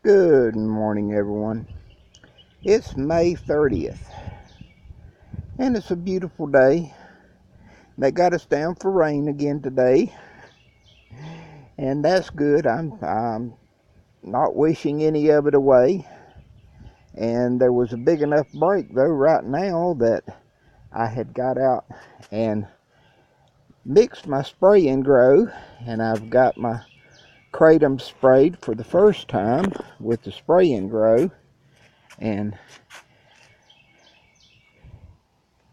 Good morning, everyone. It's May 30th, and it's a beautiful day. They got us down for rain again today, and that's good. I'm not wishing any of it away. And there was a big enough break, though, right now that I had got out and mixed my spray and grow, and I've got my KRATOM sprayed for the first time with the spray and grow, and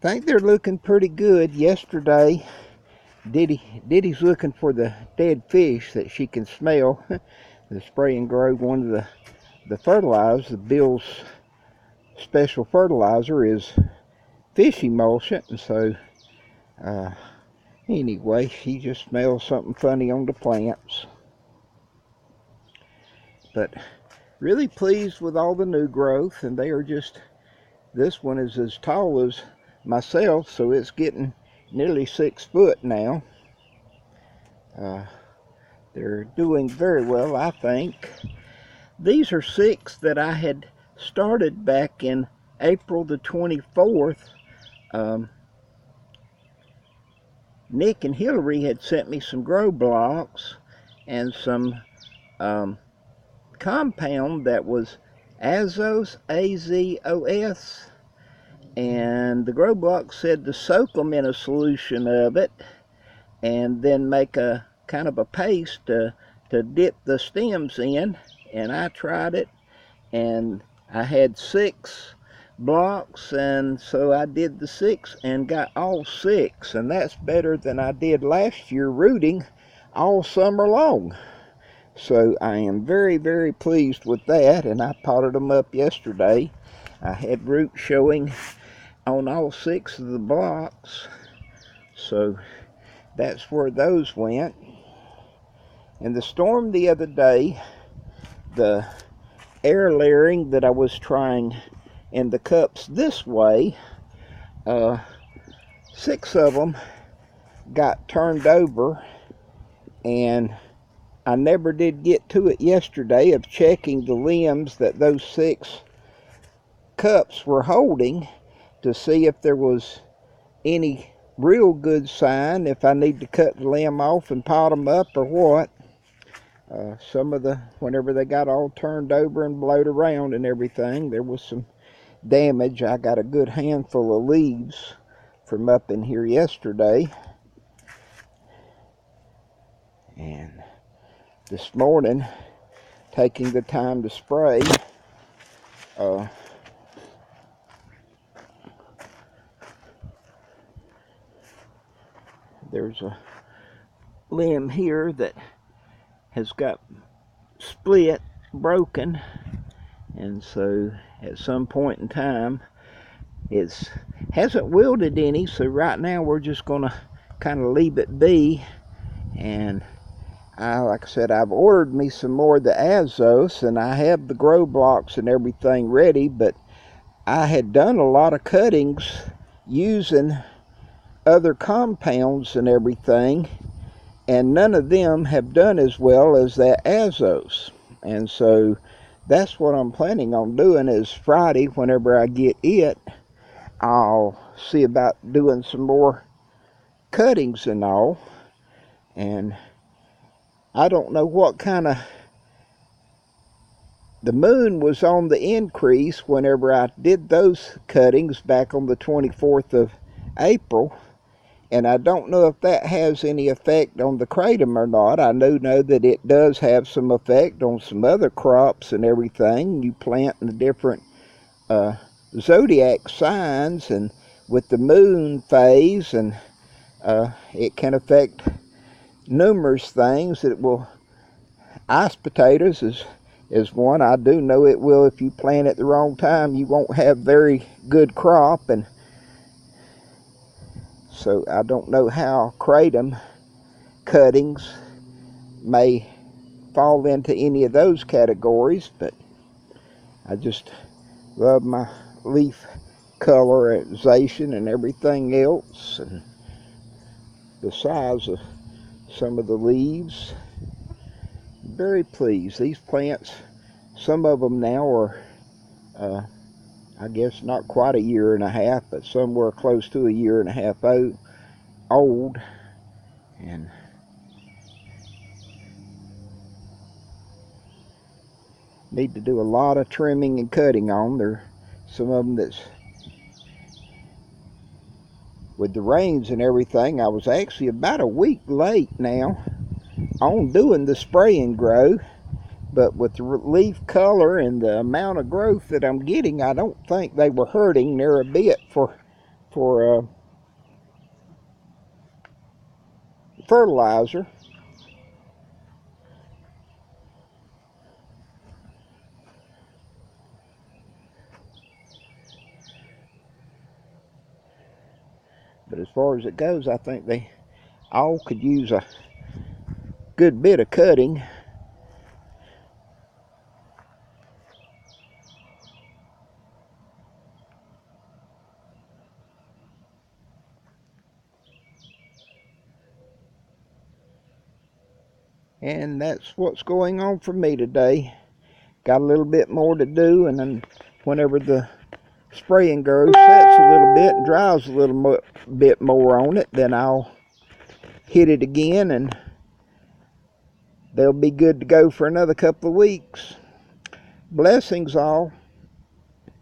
I think they're looking pretty good. Yesterday, Diddy's looking for the dead fish that she can smell. The spray and grow, one of the fertilizers, the Bill's special fertilizer, is fish emulsion, and so anyway, she just smells something funny on the plants. But really pleased with all the new growth, and they are just, this one is as tall as myself, so it's getting nearly 6 foot now. They're doing very well, I think. These are 6 that I had started back in April the 24th. Nick and Hillary had sent me some grow blocks and some compound that was AZOS, AZOS, and the grow block said to soak them in a solution of it and then make a kind of a paste to dip the stems in. And I tried it, and I had 6 blocks, and so I did the 6 and got all 6, and that's better than I did last year rooting all summer long. So I am very, very pleased with that, and I potted them up yesterday. I had root showing on all 6 of the blocks, so that's where those went. And the storm the other day, the air layering that I was trying in the cups this way, 6 of them got turned over, and I never did get to it yesterday of checking the limbs that those 6 cups were holding to see if there was any real good sign, if I need to cut the limb off and pot them up or what. Some of the, whenever they got all turned over and blowed around and everything, there was some damage. I got a good handful of leaves from up in here yesterday. And this morning, taking the time to spray, there's a limb here that has got split, broken, and so at some point in time it hasn't wilted any, so right now we're just gonna kind of leave it be. And like I said, I've ordered me some more of the AZOS, and I have the grow blocks and everything ready, but I had done a lot of cuttings using other compounds and everything, and none of them have done as well as that AZOS. And so that's what I'm planning on doing, is Friday, whenever I get it, I'll see about doing some more cuttings and all. And I don't know what kind of, the moon was on the increase whenever I did those cuttings back on the 24th of April. And I don't know if that has any effect on the KRATOM or not. I do know that it does have some effect on some other crops and everything. You plant in the different zodiac signs, and with the moon phase, and it can affect numerous things. It will, ice potatoes is one. I do know it will. If you plant at the wrong time, you won't have very good crop. And so I don't know how KRATOM cuttings may fall into any of those categories, but I just love my leaf colorization and everything else, and the size of some of the leaves. Very pleased. These plants Some of them now are, I guess not quite a year and a half, but somewhere close to a year and a half old. And need to do a lot of trimming and cutting on. There are some of them that's, with the rains and everything, I was actually about a week late now on doing the spray and grow. But with the leaf color and the amount of growth that I'm getting, I don't think they were hurting there a bit for fertilizer. But as far as it goes, I think they all could use a good bit of cutting. And that's what's going on for me today. Got a little bit more to do, and then whenever the spray and grow sets a little bit and dries a little bit more on it, then I'll hit it again and they'll be good to go for another couple of weeks. Blessings all.